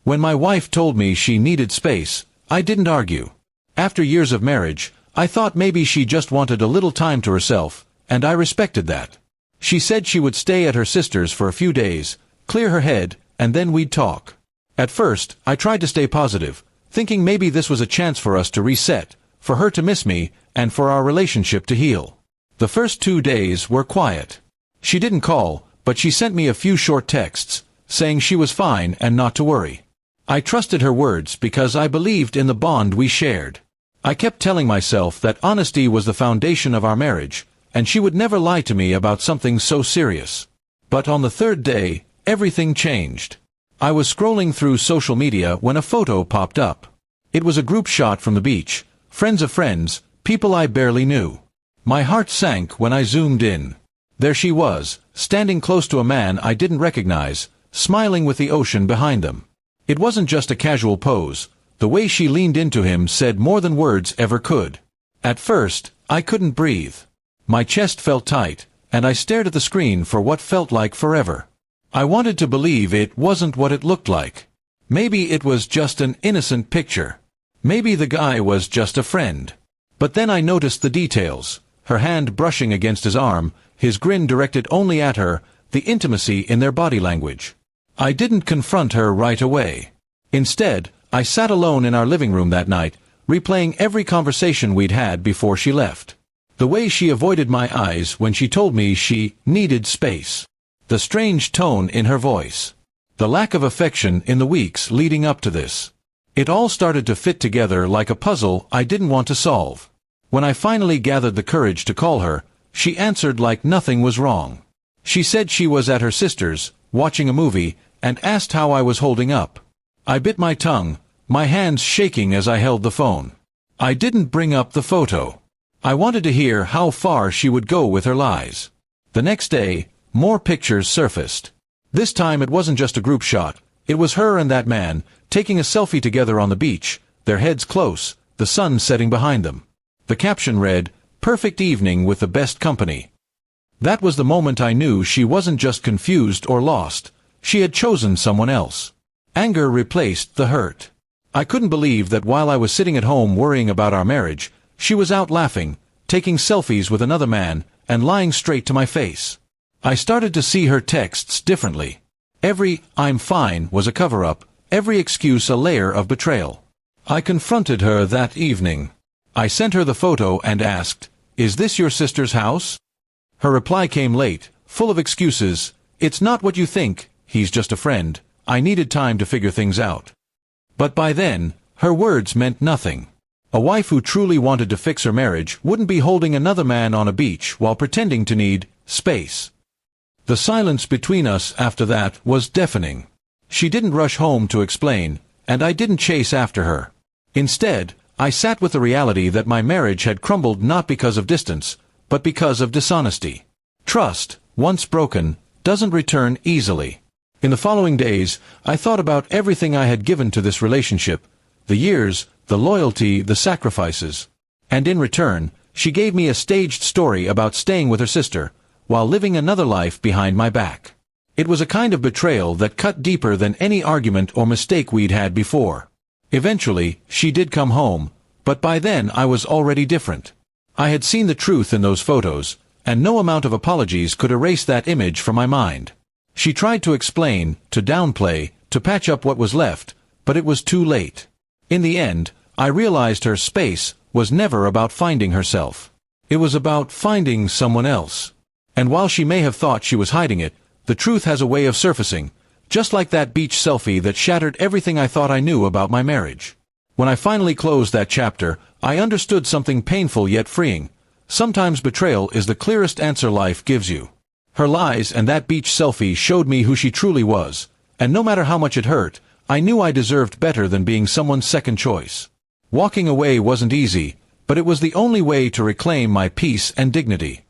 When my wife told me she needed space, I didn't argue. After years of marriage, I thought maybe she just wanted a little time to herself, and I respected that. She said she would stay at her sister's for a few days, clear her head, and then we'd talk. At first, I tried to stay positive, thinking maybe this was a chance for us to reset, for her to miss me, and for our relationship to heal. The first 2 days were quiet. She didn't call, but she sent me a few short texts, saying she was fine and not to worry. I trusted her words because I believed in the bond we shared. I kept telling myself that honesty was the foundation of our marriage, and she would never lie to me about something so serious. But on the 3rd day, everything changed. I was scrolling through social media when a photo popped up. It was a group shot from the beach, friends of friends, people I barely knew. My heart sank when I zoomed in. There she was, standing close to a man I didn't recognize, smiling with the ocean behind them. It wasn't just a casual pose. The way she leaned into him said more than words ever could. At first, I couldn't breathe. My chest felt tight, and I stared at the screen for what felt like forever. I wanted to believe it wasn't what it looked like. Maybe it was just an innocent picture. Maybe the guy was just a friend. But then I noticed the details. Her hand brushing against his arm, his grin directed only at her, the intimacy in their body language. I didn't confront her right away. Instead, I sat alone in our living room that night, replaying every conversation we'd had before she left. The way she avoided my eyes when she told me she needed space. The strange tone in her voice. The lack of affection in the weeks leading up to this. It all started to fit together like a puzzle I didn't want to solve. When I finally gathered the courage to call her, she answered like nothing was wrong. She said she was at her sister's, watching a movie, and asked how I was holding up. I bit my tongue, my hands shaking as I held the phone. I didn't bring up the photo. I wanted to hear how far she would go with her lies. The next day, more pictures surfaced. This time it wasn't just a group shot. It was her and that man, taking a selfie together on the beach, their heads close, the sun setting behind them. The caption read, "Perfect evening with the best company." That was the moment I knew she wasn't just confused or lost. She had chosen someone else. Anger replaced the hurt. I couldn't believe that while I was sitting at home worrying about our marriage, she was out laughing, taking selfies with another man, and lying straight to my face. I started to see her texts differently. Every "I'm fine" was a cover-up, every excuse a layer of betrayal. I confronted her that evening. I sent her the photo and asked, "Is this your sister's house?" Her reply came late, full of excuses. "It's not what you think, he's just a friend. I needed time to figure things out." But by then, her words meant nothing. A wife who truly wanted to fix her marriage wouldn't be holding another man on a beach while pretending to need space. The silence between us after that was deafening. She didn't rush home to explain, and I didn't chase after her. Instead, I sat with the reality that my marriage had crumbled not because of distance, but because of dishonesty. Trust, once broken, doesn't return easily. In the following days, I thought about everything I had given to this relationship, the years, the loyalty, the sacrifices. And in return, she gave me a staged story about staying with her sister, while living another life behind my back. It was a kind of betrayal that cut deeper than any argument or mistake we'd had before. Eventually, she did come home, but by then I was already different. I had seen the truth in those photos, and no amount of apologies could erase that image from my mind. She tried to explain, to downplay, to patch up what was left, but it was too late. In the end, I realized her space was never about finding herself. It was about finding someone else. And while she may have thought she was hiding it, the truth has a way of surfacing, just like that beach selfie that shattered everything I thought I knew about my marriage. When I finally closed that chapter, I understood something painful yet freeing. Sometimes betrayal is the clearest answer life gives you. Her lies and that beach selfie showed me who she truly was, and no matter how much it hurt, I knew I deserved better than being someone's second choice. Walking away wasn't easy, but it was the only way to reclaim my peace and dignity.